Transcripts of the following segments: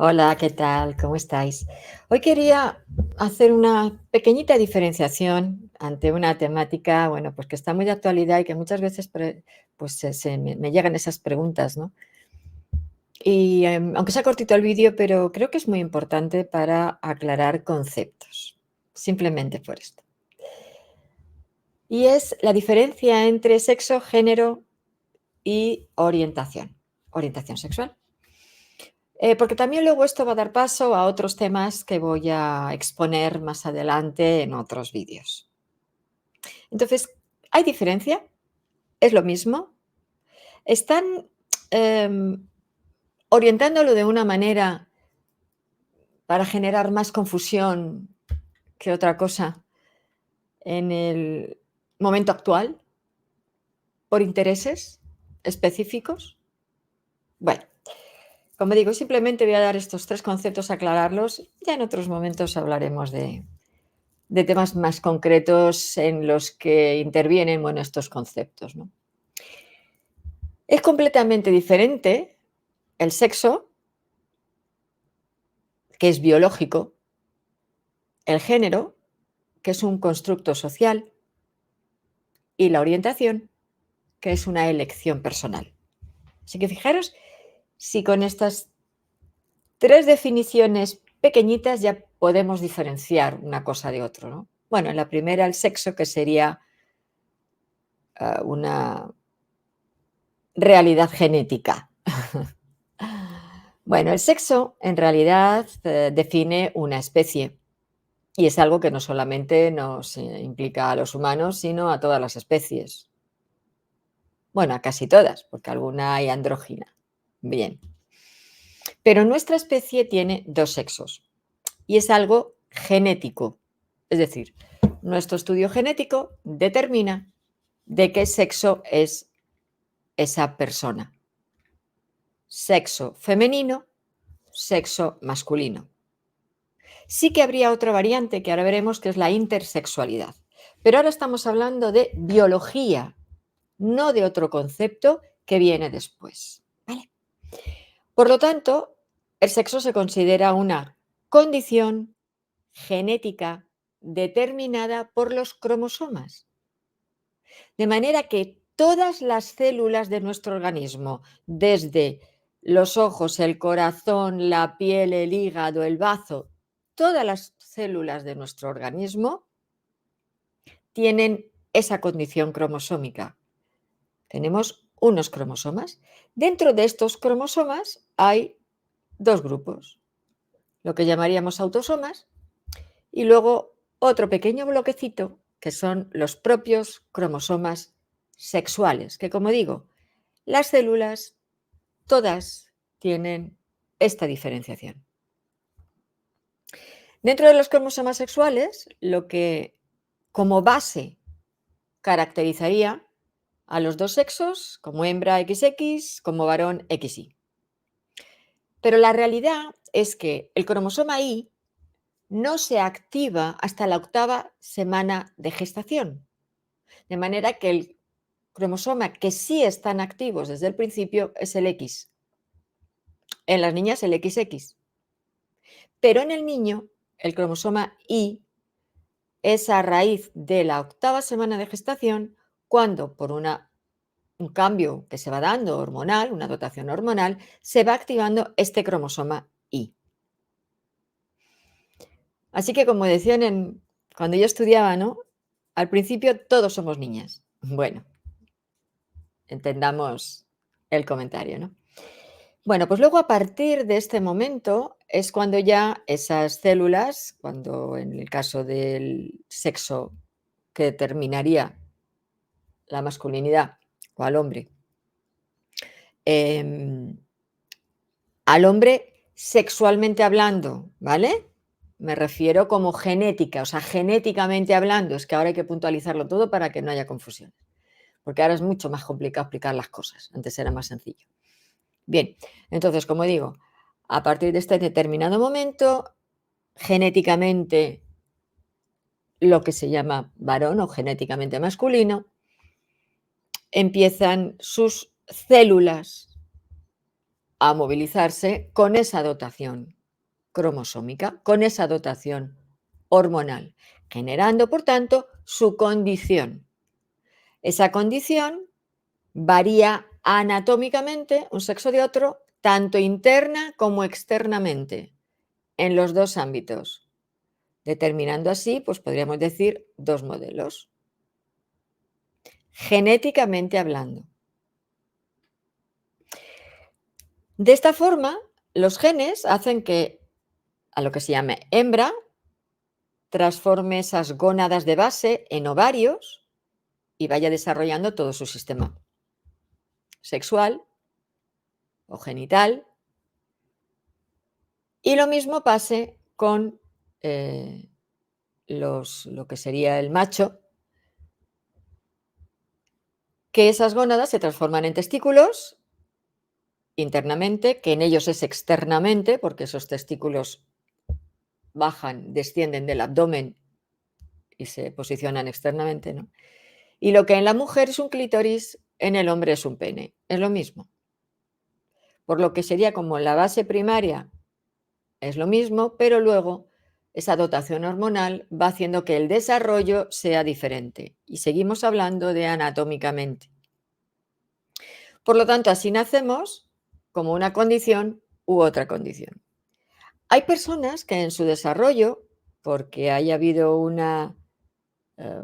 Hola, ¿qué tal? ¿Cómo estáis? Hoy quería hacer una pequeñita diferenciación ante una temática, bueno, pues que está muy de actualidad y que muchas veces pues me llegan esas preguntas, ¿no? Y aunque sea cortito el vídeo, pero creo que es muy importante para aclarar conceptos, simplemente por esto. Y es la diferencia entre sexo, género y orientación sexual. Porque también luego esto va a dar paso a otros temas que voy a exponer más adelante en otros vídeos. Entonces, ¿hay diferencia? ¿Es lo mismo? ¿Están em, orientándolo de una manera para generar más confusión que otra cosa en el momento actual? ¿Por intereses específicos? Bueno, como digo, simplemente voy a dar estos tres conceptos, aclararlos. Ya en otros momentos hablaremos de temas más concretos en los que intervienen, bueno, estos conceptos, ¿no? Es completamente diferente el sexo, que es biológico, el género, que es un constructo social, y la orientación, que es una elección personal. Así que fijaros si con estas tres definiciones pequeñitas ya podemos diferenciar una cosa de otro, ¿no? Bueno, en la primera, el sexo, que sería una realidad genética. Bueno, el sexo en realidad define una especie y es algo que no solamente nos implica a los humanos, sino a todas las especies. Bueno, a casi todas, porque alguna hay andrógina. Bien. Pero nuestra especie tiene dos sexos y es algo genético. Es decir, nuestro estudio genético determina de qué sexo es esa persona. Sexo femenino, sexo masculino. Sí que habría otra variante que ahora veremos, que es la intersexualidad. Pero ahora estamos hablando de biología, no de otro concepto que viene después. ¿Vale? Por lo tanto, el sexo se considera una condición genética determinada por los cromosomas. De manera que todas las células de nuestro organismo, desde los ojos, el corazón, la piel, el hígado, el bazo, todas las células de nuestro organismo tienen esa condición cromosómica. Tenemos unos cromosomas. Dentro de estos cromosomas hay dos grupos, lo que llamaríamos autosomas, y luego otro pequeño bloquecito que son los propios cromosomas sexuales, que como digo, las células todas tienen esta diferenciación. Dentro de los cromosomas sexuales, lo que como base caracterizaría a los dos sexos, como hembra XX, como varón XY. Pero la realidad es que el cromosoma Y no se activa hasta la 8ª semana de gestación. De manera que el cromosoma que sí están activos desde el principio es el X. En las niñas el XX. Pero en el niño el cromosoma Y es a raíz de la 8ª semana de gestación cuando por un cambio que se va dando hormonal, una dotación hormonal, se va activando este cromosoma Y. Así que como decían cuando yo estudiaba, ¿no? Al principio todos somos niñas. Bueno, entendamos el comentario, ¿no? Bueno, pues luego a partir de este momento es cuando ya esas células, cuando en el caso del sexo que determinaría la masculinidad o em, al hombre sexualmente hablando, ¿vale? Me refiero como genética, o sea, genéticamente hablando, es que ahora hay que puntualizarlo todo para que no haya confusión, porque ahora es mucho más complicado explicar las cosas, antes era más sencillo. Bien, entonces, como digo, a partir de este determinado momento, genéticamente lo que se llama varón o genéticamente masculino, empiezan sus células a movilizarse con esa dotación cromosómica, con esa dotación hormonal, generando, por tanto, su condición. Esa condición varía anatómicamente un sexo de otro, tanto interna como externamente, en los dos ámbitos, determinando así, pues podríamos decir, dos modelos. Genéticamente hablando. De esta forma, los genes hacen que a lo que se llama hembra transforme esas gónadas de base en ovarios y vaya desarrollando todo su sistema sexual o genital. Y lo mismo pase con lo que sería el macho, que esas gónadas se transforman en testículos internamente, que en ellos es externamente, porque esos testículos bajan, descienden del abdomen y se posicionan externamente, ¿no? Y lo que en la mujer es un clítoris, en el hombre es un pene. Es lo mismo. Por lo que sería como la base primaria es lo mismo, pero luego esa dotación hormonal va haciendo que el desarrollo sea diferente. Y seguimos hablando de anatómicamente. Por lo tanto, así nacemos como una condición u otra condición. Hay personas que en su desarrollo, porque haya habido una eh,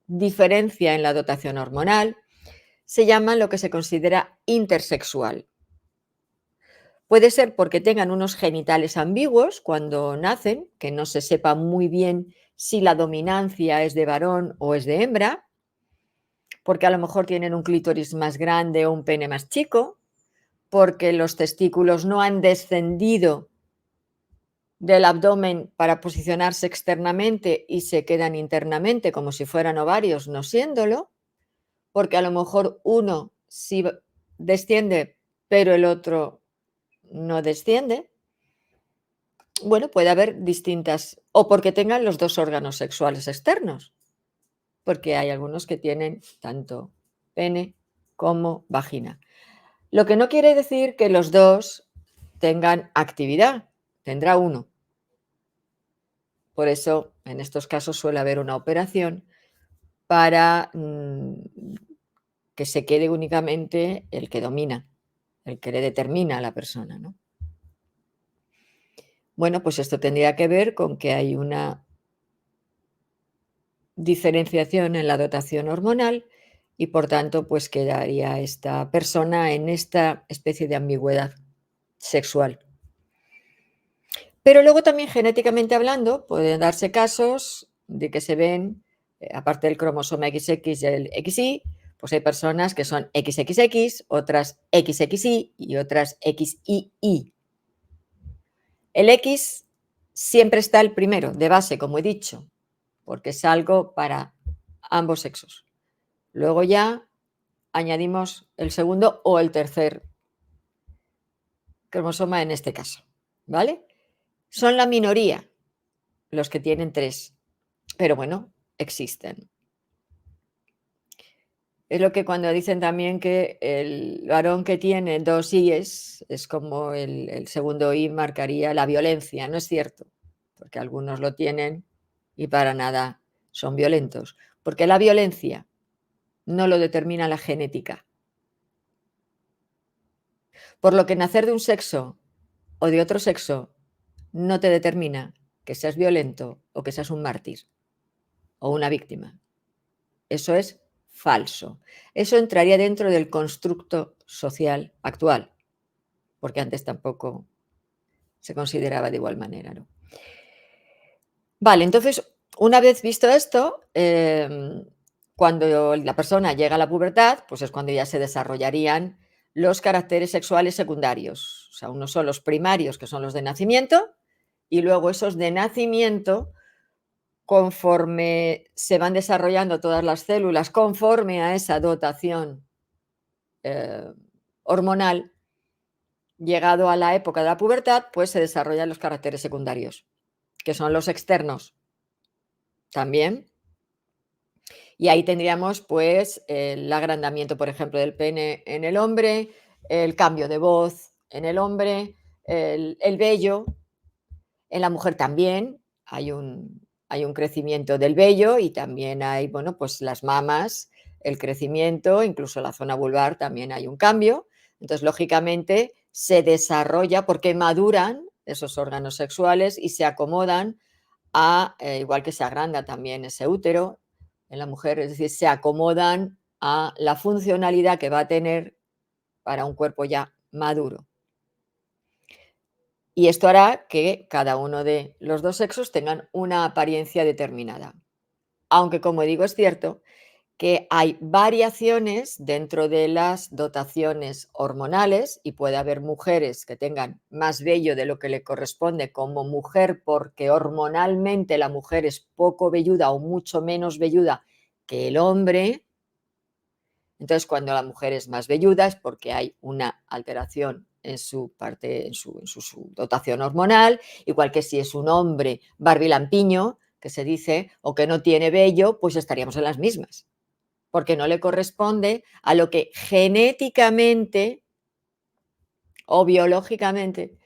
diferencia en la dotación hormonal, se llaman lo que se considera intersexual. Puede ser porque tengan unos genitales ambiguos cuando nacen, que no se sepa muy bien si la dominancia es de varón o es de hembra, porque a lo mejor tienen un clítoris más grande o un pene más chico, porque los testículos no han descendido del abdomen para posicionarse externamente y se quedan internamente como si fueran ovarios, no siéndolo, porque a lo mejor uno sí desciende, pero el otro no desciende. Bueno, puede haber distintas, o porque tengan los dos órganos sexuales externos, porque hay algunos que tienen tanto pene como vagina. Lo que no quiere decir que los dos tengan actividad, tendrá uno. Por eso, en estos casos suele haber una operación para que se quede únicamente el que domina, el que le determina a la persona, ¿no? Bueno, pues esto tendría que ver con que hay una diferenciación en la dotación hormonal y, por tanto, pues quedaría esta persona en esta especie de ambigüedad sexual. Pero luego también genéticamente hablando, pueden darse casos de que se ven, aparte del cromosoma XX y el XY, pues hay personas que son XXX, otras XXY y otras XYY. El X siempre está el primero, de base, como he dicho, porque es algo para ambos sexos. Luego ya añadimos el segundo o el tercer cromosoma en este caso, ¿vale? Son la minoría los que tienen tres, pero bueno, existen. Es lo que cuando dicen también que el varón que tiene dos I's es como el segundo I marcaría la violencia. No es cierto, porque algunos lo tienen y para nada son violentos, porque la violencia no lo determina la genética. Por lo que nacer de un sexo o de otro sexo no te determina que seas violento o que seas un mártir o una víctima. Eso es falso. Eso entraría dentro del constructo social actual, porque antes tampoco se consideraba de igual manera, ¿no? Vale, entonces, una vez visto esto, cuando la persona llega a la pubertad, pues es cuando ya se desarrollarían los caracteres sexuales secundarios. O sea, unos son los primarios, que son los de nacimiento, y luego esos de nacimiento, conforme se van desarrollando todas las células, conforme a esa dotación hormonal, llegado a la época de la pubertad, pues se desarrollan los caracteres secundarios, que son los externos también. Y ahí tendríamos pues el agrandamiento, por ejemplo, del pene en el hombre, el cambio de voz en el hombre el vello, en la mujer también hay un crecimiento del vello y también hay, bueno, pues las mamas, el crecimiento, incluso la zona vulvar también hay un cambio. Entonces, lógicamente, se desarrolla porque maduran esos órganos sexuales y se acomodan igual que se agranda también ese útero en la mujer, es decir, se acomodan a la funcionalidad que va a tener para un cuerpo ya maduro. Y esto hará que cada uno de los dos sexos tengan una apariencia determinada. Aunque, como digo, es cierto que hay variaciones dentro de las dotaciones hormonales y puede haber mujeres que tengan más vello de lo que le corresponde como mujer porque hormonalmente la mujer es poco velluda o mucho menos velluda que el hombre. Entonces, cuando la mujer es más velluda es porque hay una alteración en su parte, en su dotación hormonal, igual que si es un hombre barbilampiño, que se dice, o que no tiene vello, pues estaríamos en las mismas, porque no le corresponde a lo que genéticamente o biológicamente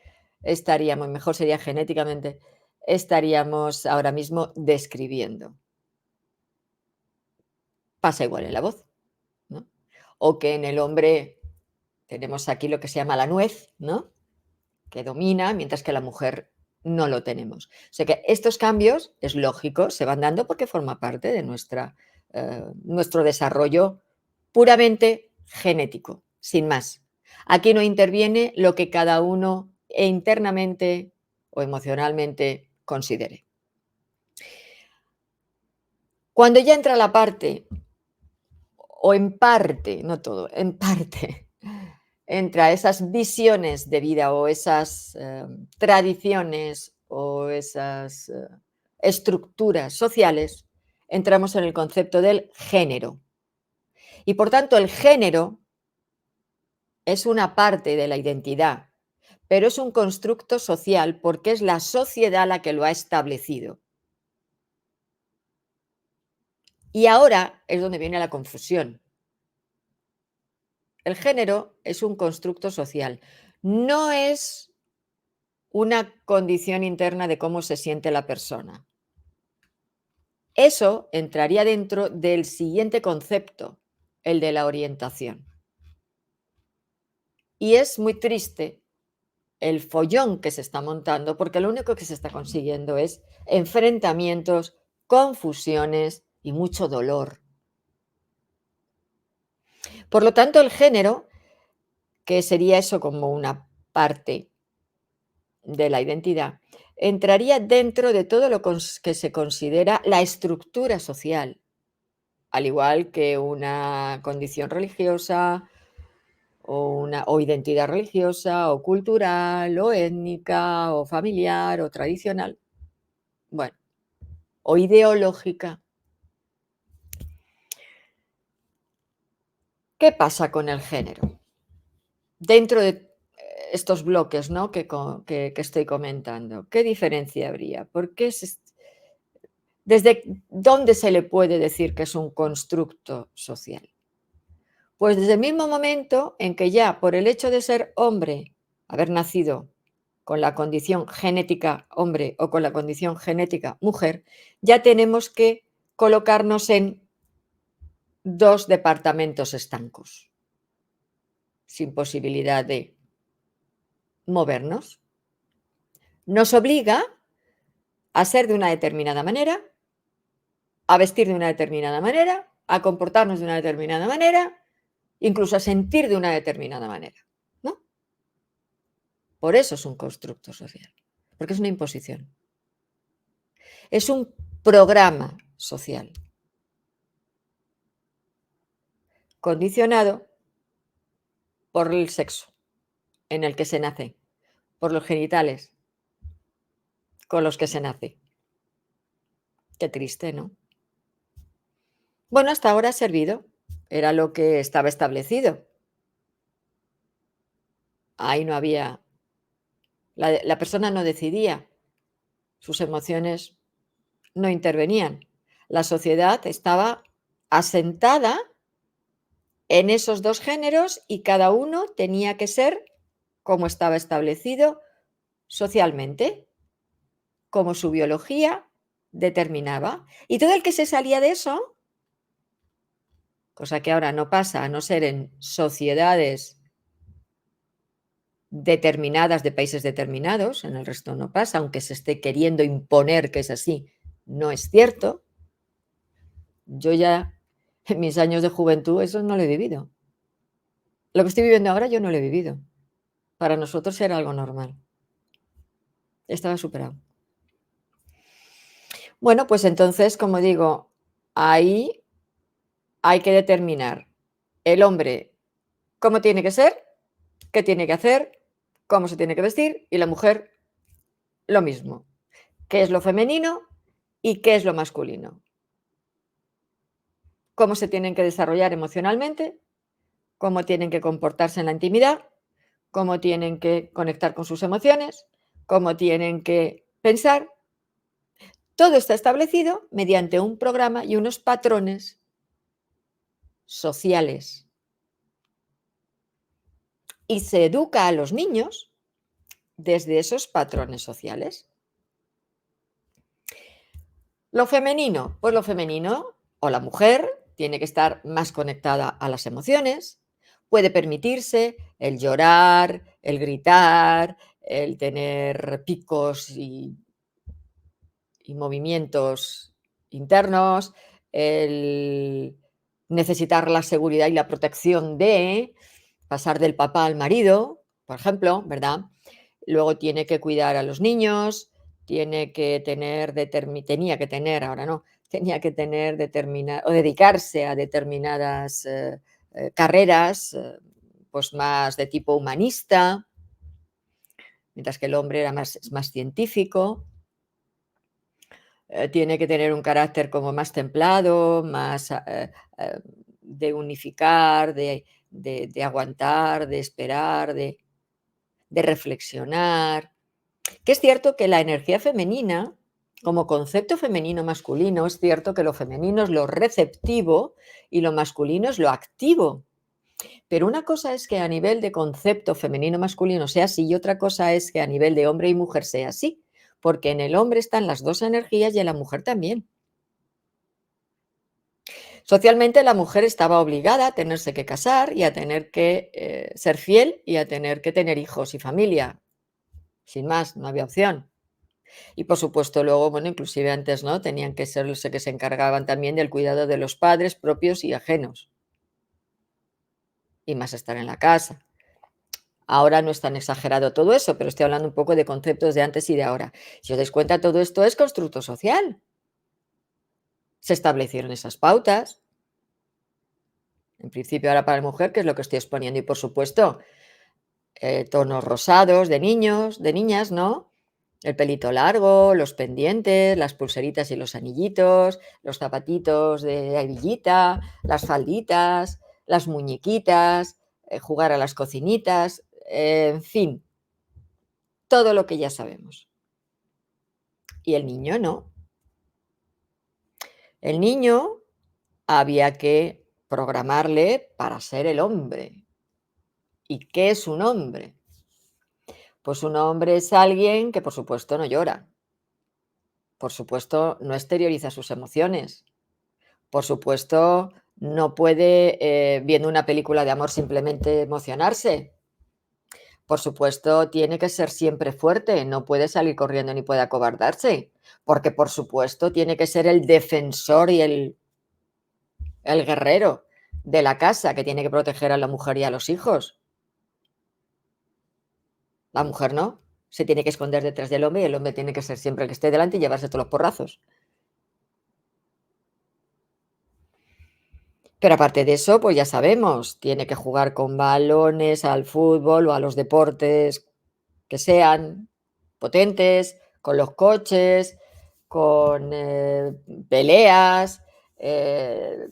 estaríamos, mejor sería genéticamente, estaríamos ahora mismo describiendo. Pasa igual en la voz, ¿no? O que en el hombre tenemos aquí lo que se llama la nuez, ¿no? Que domina, mientras que la mujer no lo tenemos. O sea que estos cambios, es lógico, se van dando porque forma parte de nuestro desarrollo puramente genético, sin más. Aquí no interviene lo que cada uno internamente o emocionalmente considere. Cuando ya entra la parte, o en parte, no todo, en parte, entra esas visiones de vida o esas tradiciones o esas estructuras sociales, entramos en el concepto del género. Y por tanto, el género es una parte de la identidad, pero es un constructo social porque es la sociedad la que lo ha establecido. Y ahora es donde viene la confusión. El género es un constructo social, no es una condición interna de cómo se siente la persona. Eso entraría dentro del siguiente concepto, el de la orientación. Y es muy triste el follón que se está montando, porque lo único que se está consiguiendo es enfrentamientos, confusiones y mucho dolor. Por lo tanto, el género, que sería eso como una parte de la identidad, entraría dentro de todo lo que se considera la estructura social, al igual que una condición religiosa o identidad religiosa o cultural o étnica o familiar o tradicional. Bueno, o ideológica. ¿Qué pasa con el género? Dentro de estos bloques, ¿no? que estoy comentando, ¿qué diferencia habría? ¿Desde dónde se le puede decir que es un constructo social? Pues desde el mismo momento en que ya por el hecho de ser hombre, haber nacido con la condición genética hombre o con la condición genética mujer, ya tenemos que colocarnos en dos departamentos estancos, sin posibilidad de movernos. Nos obliga a ser de una determinada manera, a vestir de una determinada manera, a comportarnos de una determinada manera, incluso a sentir de una determinada manera, ¿no? Por eso es un constructo social, porque es una imposición. Es un programa social condicionado por el sexo en el que se nace, por los genitales con los que se nace. Qué triste, ¿no? Bueno, hasta ahora ha servido, era lo que estaba establecido. Ahí no había, la persona no decidía, sus emociones no intervenían. La sociedad estaba asentada en esos dos géneros y cada uno tenía que ser como estaba establecido socialmente, como su biología determinaba. Y todo el que se salía de eso, cosa que ahora no pasa, a no ser en sociedades determinadas de países determinados, en el resto no pasa, aunque se esté queriendo imponer que es así, no es cierto. Yo ya en mis años de juventud eso no lo he vivido. Lo que estoy viviendo ahora yo no lo he vivido. Para nosotros era algo normal. Estaba superado. Bueno, pues entonces, como digo, ahí hay que determinar el hombre cómo tiene que ser, qué tiene que hacer, cómo se tiene que vestir, y la mujer lo mismo. ¿Qué es lo femenino y qué es lo masculino? Cómo se tienen que desarrollar emocionalmente, cómo tienen que comportarse en la intimidad, cómo tienen que conectar con sus emociones, cómo tienen que pensar. Todo está establecido mediante un programa y unos patrones sociales. Y se educa a los niños desde esos patrones sociales. Lo femenino, pues lo femenino o la mujer tiene que estar más conectada a las emociones, puede permitirse el llorar, el gritar, el tener picos y movimientos internos, el necesitar la seguridad y la protección de pasar del papá al marido, por ejemplo, ¿verdad? Luego tiene que cuidar a los niños, tiene que tener tenía que tener, ahora no, tenía que tener o dedicarse a determinadas carreras, pues más de tipo humanista, mientras que el hombre era más científico. Tiene que tener un carácter como más templado, más de unificar, de aguantar, de esperar, de reflexionar. Que es cierto que la energía femenina, como concepto femenino masculino, es cierto que lo femenino es lo receptivo y lo masculino es lo activo. Pero una cosa es que a nivel de concepto femenino masculino sea así y otra cosa es que a nivel de hombre y mujer sea así, porque en el hombre están las dos energías y en la mujer también. Socialmente la mujer estaba obligada a tenerse que casar y a tener que ser fiel y a tener que tener hijos y familia. Sin más, no había opción. Y por supuesto luego, bueno, inclusive antes, ¿no? Tenían que ser los que se encargaban también del cuidado de los padres propios y ajenos. Y más estar en la casa. Ahora no es tan exagerado todo eso, pero estoy hablando un poco de conceptos de antes y de ahora. Si os dais cuenta, todo esto es constructo social. Se establecieron esas pautas. En principio ahora para la mujer, que es lo que estoy exponiendo. Y por supuesto, tonos rosados de niños, de niñas, ¿no? El pelito largo, los pendientes, las pulseritas y los anillitos, los zapatitos de hebillita, las falditas, las muñequitas, jugar a las cocinitas, en fin, todo lo que ya sabemos. Y el niño no. El niño había que programarle para ser el hombre. ¿Y qué es un hombre? Pues un hombre es alguien que por supuesto no llora, por supuesto no exterioriza sus emociones, por supuesto no puede, viendo una película de amor, simplemente emocionarse. Por supuesto tiene que ser siempre fuerte, no puede salir corriendo ni puede acobardarse, porque por supuesto tiene que ser el defensor y el guerrero de la casa que tiene que proteger a la mujer y a los hijos. La mujer no, se tiene que esconder detrás del hombre y el hombre tiene que ser siempre el que esté delante y llevarse todos los porrazos. Pero aparte de eso, pues ya sabemos, tiene que jugar con balones, al fútbol o a los deportes que sean potentes, con los coches, con peleas, eh,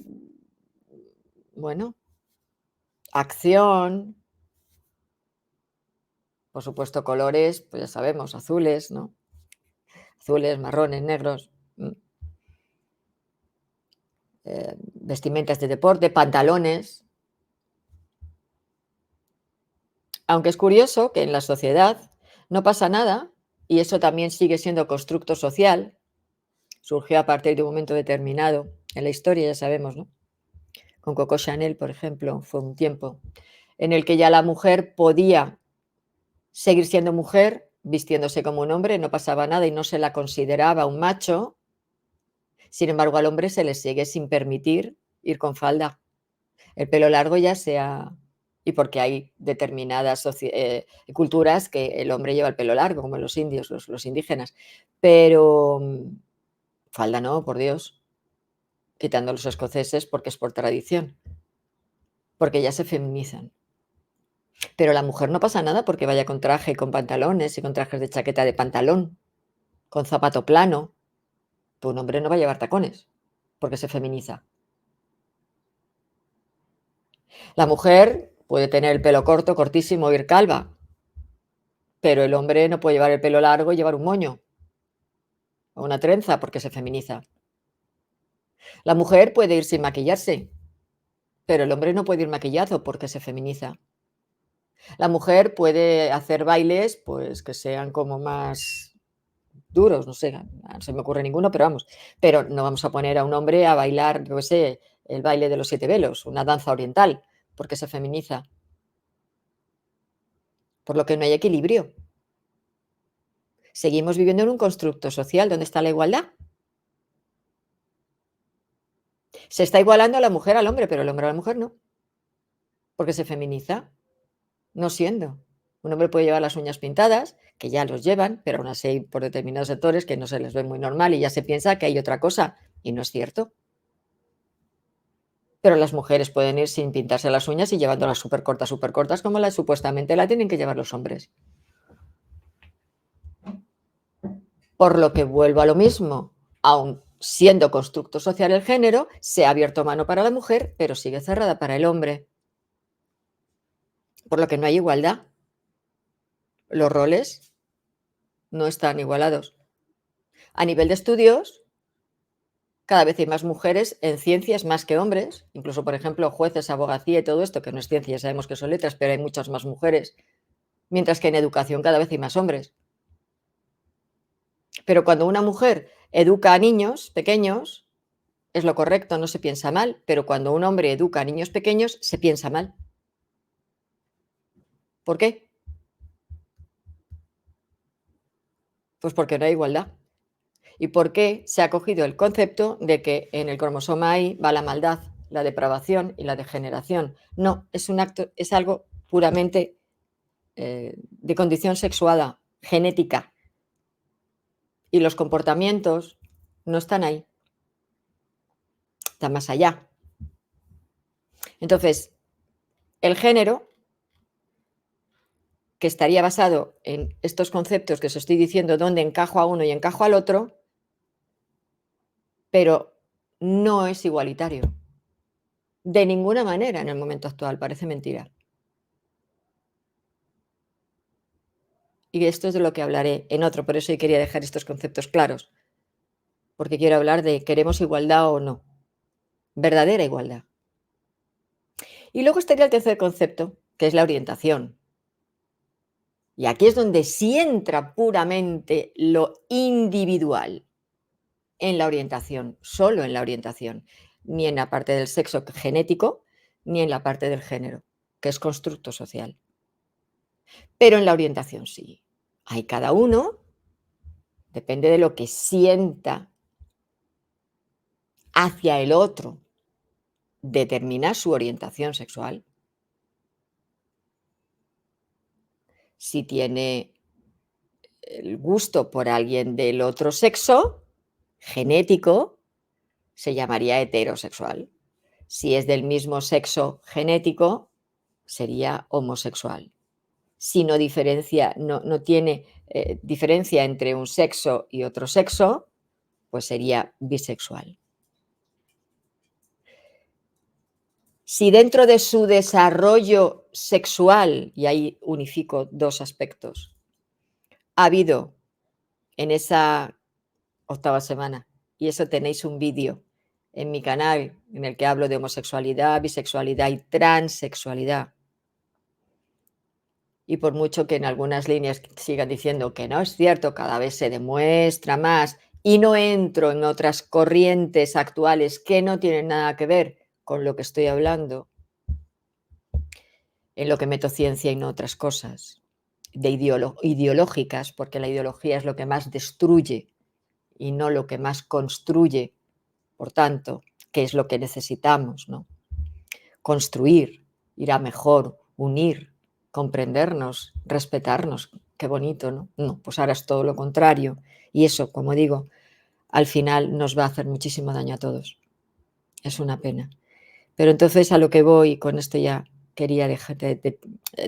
bueno, acción, por supuesto colores, pues ya sabemos, azules, ¿no? Azules, marrones, negros, vestimentas de deporte, pantalones. Aunque es curioso que en la sociedad no pasa nada, y eso también sigue siendo constructo social, surgió a partir de un momento determinado en la historia, ya sabemos, ¿no? Con Coco Chanel, por ejemplo, fue un tiempo en el que ya la mujer podía seguir siendo mujer, vistiéndose como un hombre, no pasaba nada y no se la consideraba un macho. Sin embargo, al hombre se le sigue sin permitir ir con falda. El pelo largo ya sea, y porque hay determinadas culturas que el hombre lleva el pelo largo, como los indios, los indígenas, pero falda no, por Dios, quitando los escoceses porque es por tradición, porque ya se feminizan. Pero la mujer no pasa nada porque vaya con traje y con pantalones y con trajes de chaqueta de pantalón, con zapato plano. Un hombre no va a llevar tacones porque se feminiza. La mujer puede tener el pelo corto, cortísimo, ir calva, pero el hombre no puede llevar el pelo largo y llevar un moño o una trenza porque se feminiza. La mujer puede ir sin maquillarse, pero el hombre no puede ir maquillado porque se feminiza. La mujer puede hacer bailes, pues, que sean como más duros, no sé, no se me ocurre ninguno, pero vamos. Pero no vamos a poner a un hombre a bailar, yo qué sé, el baile de los 7 velos, una danza oriental, porque se feminiza. Por lo que no hay equilibrio. Seguimos viviendo en un constructo social. ¿Dónde está la igualdad? Se está igualando a la mujer al hombre, pero el hombre a la mujer no, porque se feminiza, no siendo. Un hombre puede llevar las uñas pintadas, que ya los llevan, pero aún así hay por determinados sectores que no se les ve muy normal y ya se piensa que hay otra cosa, y no es cierto. Pero las mujeres pueden ir sin pintarse las uñas y llevándolas súper cortas, como las supuestamente la tienen que llevar los hombres. Por lo que vuelvo a lo mismo, aun siendo constructo social el género, se ha abierto mano para la mujer, pero sigue cerrada para el hombre. Por lo que no hay igualdad. Los roles no están igualados. A nivel de estudios, cada vez hay más mujeres en ciencias más que hombres, incluso, por ejemplo, jueces, abogacía y todo esto, que no es ciencia, ya sabemos que son letras, pero hay muchas más mujeres, mientras que en educación cada vez hay más hombres. Pero cuando una mujer educa a niños pequeños, es lo correcto, no se piensa mal, pero cuando un hombre educa a niños pequeños, se piensa mal. ¿Por qué? Pues porque no hay igualdad. ¿Y por qué se ha cogido el concepto de que en el cromosoma Y va la maldad, la depravación y la degeneración? No, es un acto, es algo puramente de condición sexuada, genética. Y los comportamientos no están ahí, están más allá. Entonces, el género, que estaría basado en estos conceptos que os estoy diciendo, donde encajo a uno y encajo al otro, pero no es igualitario. De ninguna manera en el momento actual, parece mentira. Y esto es de lo que hablaré en otro, por eso hoy quería dejar estos conceptos claros, porque quiero hablar de queremos igualdad o no, verdadera igualdad. Y luego estaría el tercer concepto, que es la orientación. Y aquí es donde sí entra puramente lo individual en la orientación, solo en la orientación, ni en la parte del sexo genético, ni en la parte del género, que es constructo social. Pero en la orientación sí. Hay cada uno, depende de lo que sienta hacia el otro, determina su orientación sexual. Si tiene el gusto por alguien del otro sexo, genético, se llamaría heterosexual. Si es del mismo sexo genético, sería homosexual. Si no diferencia, no tiene diferencia entre un sexo y otro sexo, pues sería bisexual. Si dentro de su desarrollo sexual, y ahí unifico dos aspectos, ha habido en esa octava semana, y eso tenéis un vídeo en mi canal en el que hablo de homosexualidad, bisexualidad y transexualidad. Y por mucho que en algunas líneas sigan diciendo que no es cierto, cada vez se demuestra más y no entro en otras corrientes actuales que no tienen nada que ver con lo que estoy hablando, en lo que meto ciencia y no otras cosas, de ideológicas, porque la ideología es lo que más destruye y no lo que más construye, por tanto, que es lo que necesitamos, ¿no? Construir, ir a mejor, unir, comprendernos, respetarnos. Qué bonito, ¿no? No, pues ahora es todo lo contrario. Y eso, como digo, al final nos va a hacer muchísimo daño a todos. Es una pena. Pero entonces a lo que voy, con esto ya quería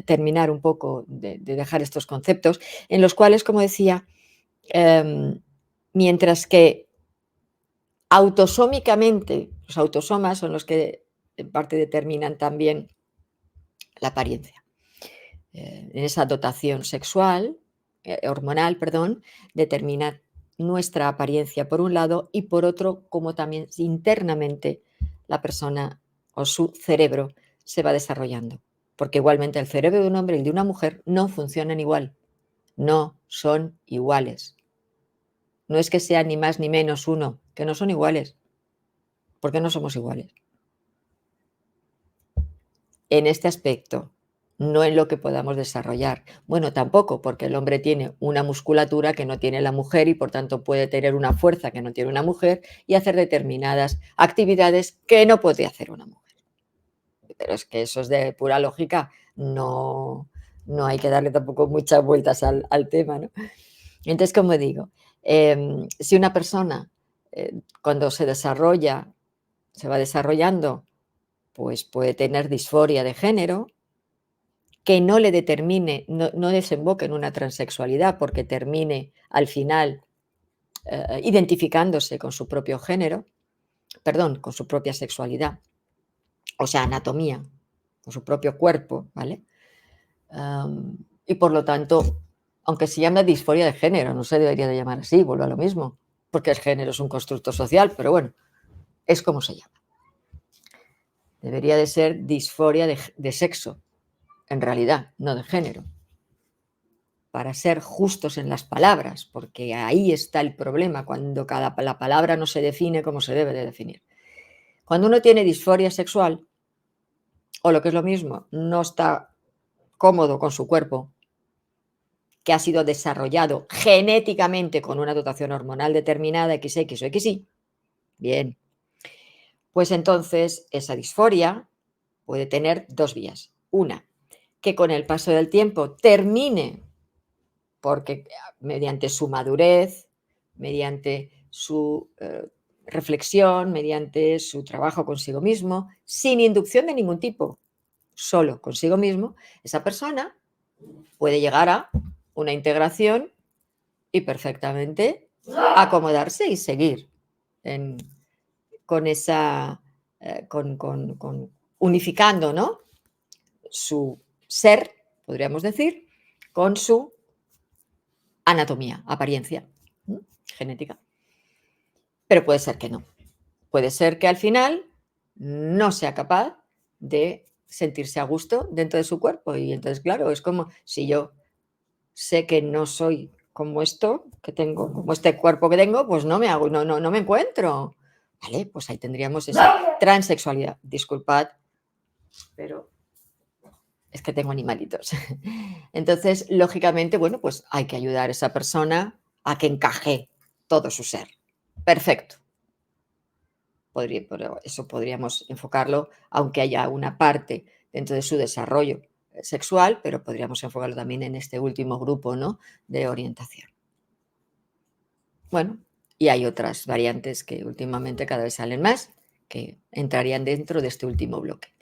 terminar un poco, de dejar estos conceptos, en los cuales, como decía, mientras que autosómicamente, los autosomas son los que en parte determinan también la apariencia. En esa dotación sexual, hormonal, perdón, determina nuestra apariencia por un lado y por otro, como también internamente la persona o su cerebro se va desarrollando. Porque igualmente el cerebro de un hombre y el de una mujer no funcionan igual, no son iguales. No es que sea ni más ni menos uno, que no son iguales, porque no somos iguales. En este aspecto, no en lo que podamos desarrollar. Bueno, tampoco, porque el hombre tiene una musculatura que no tiene la mujer y por tanto puede tener una fuerza que no tiene una mujer y hacer determinadas actividades que no puede hacer una mujer. Pero es que eso es de pura lógica, no, no hay que darle tampoco muchas vueltas al tema, ¿no? Entonces, como digo, si una persona cuando se desarrolla, se va desarrollando, pues puede tener disforia de género, que no le determine, no desemboque en una transexualidad porque termine al final identificándose con su propio género, perdón, con su propia sexualidad, o sea, anatomía, con su propio cuerpo, ¿vale? Y por lo tanto, aunque se llame disforia de género, no se debería de llamar así, vuelvo a lo mismo, porque el género es un constructo social, pero bueno, es como se llama. Debería de ser disforia de sexo, en realidad, no de género, para ser justos en las palabras, porque ahí está el problema, cuando la palabra no se define como se debe de definir. Cuando uno tiene disforia sexual, o lo que es lo mismo, no está cómodo con su cuerpo, que ha sido desarrollado genéticamente con una dotación hormonal determinada, XX o XY, bien, pues entonces esa disforia puede tener dos vías. Una, que con el paso del tiempo termine porque mediante su madurez, mediante su reflexión, mediante su trabajo consigo mismo, sin inducción de ningún tipo, solo consigo mismo, esa persona puede llegar a una integración y perfectamente acomodarse y seguir con esa, unificando, ¿no? Su ser, podríamos decir, con su anatomía, apariencia, genética. Pero puede ser que no. Puede ser que al final no sea capaz de sentirse a gusto dentro de su cuerpo. Y entonces, claro, es como si yo sé que no soy como esto que tengo, como este cuerpo que tengo, pues no me hago, no me encuentro. Vale, pues ahí tendríamos esa transexualidad. Disculpad, pero es que tengo animalitos. Entonces, lógicamente, bueno, pues hay que ayudar a esa persona a que encaje todo su ser. Perfecto. Pero eso podríamos enfocarlo, aunque haya una parte dentro de su desarrollo sexual, pero podríamos enfocarlo también en este último grupo, ¿no?, de orientación. Bueno, y hay otras variantes que últimamente cada vez salen más, que entrarían dentro de este último bloque.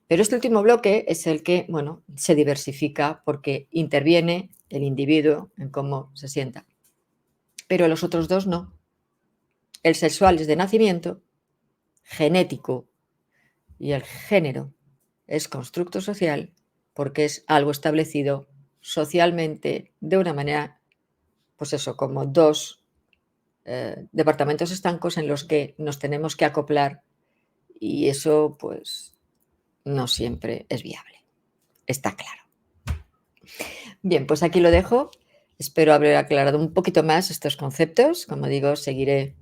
Pero este último bloque es el que, bueno, se diversifica porque interviene el individuo en cómo se sienta. Pero los otros dos no. El sexual es de nacimiento, genético, y el género es constructo social porque es algo establecido socialmente de una manera, pues eso, como dos departamentos estancos en los que nos tenemos que acoplar y eso pues no siempre es viable, está claro. Bien, pues aquí lo dejo. Espero haber aclarado un poquito más estos conceptos. Como digo, los seguiré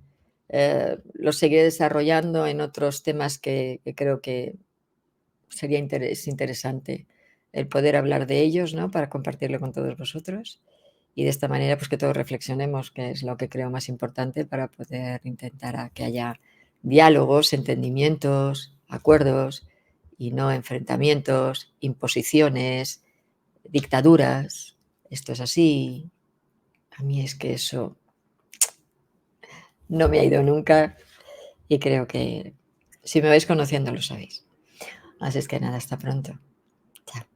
desarrollando en otros temas que creo que es interesante el poder hablar de ellos, ¿no? Para compartirlo con todos vosotros. Y de esta manera, pues que todos reflexionemos, que es lo que creo más importante para poder intentar a que haya diálogos, entendimientos, acuerdos y no enfrentamientos, imposiciones, dictaduras. Esto es así. A mí es que eso no me ha ido nunca y creo que si me vais conociendo lo sabéis. Así es que nada, hasta pronto. Chao.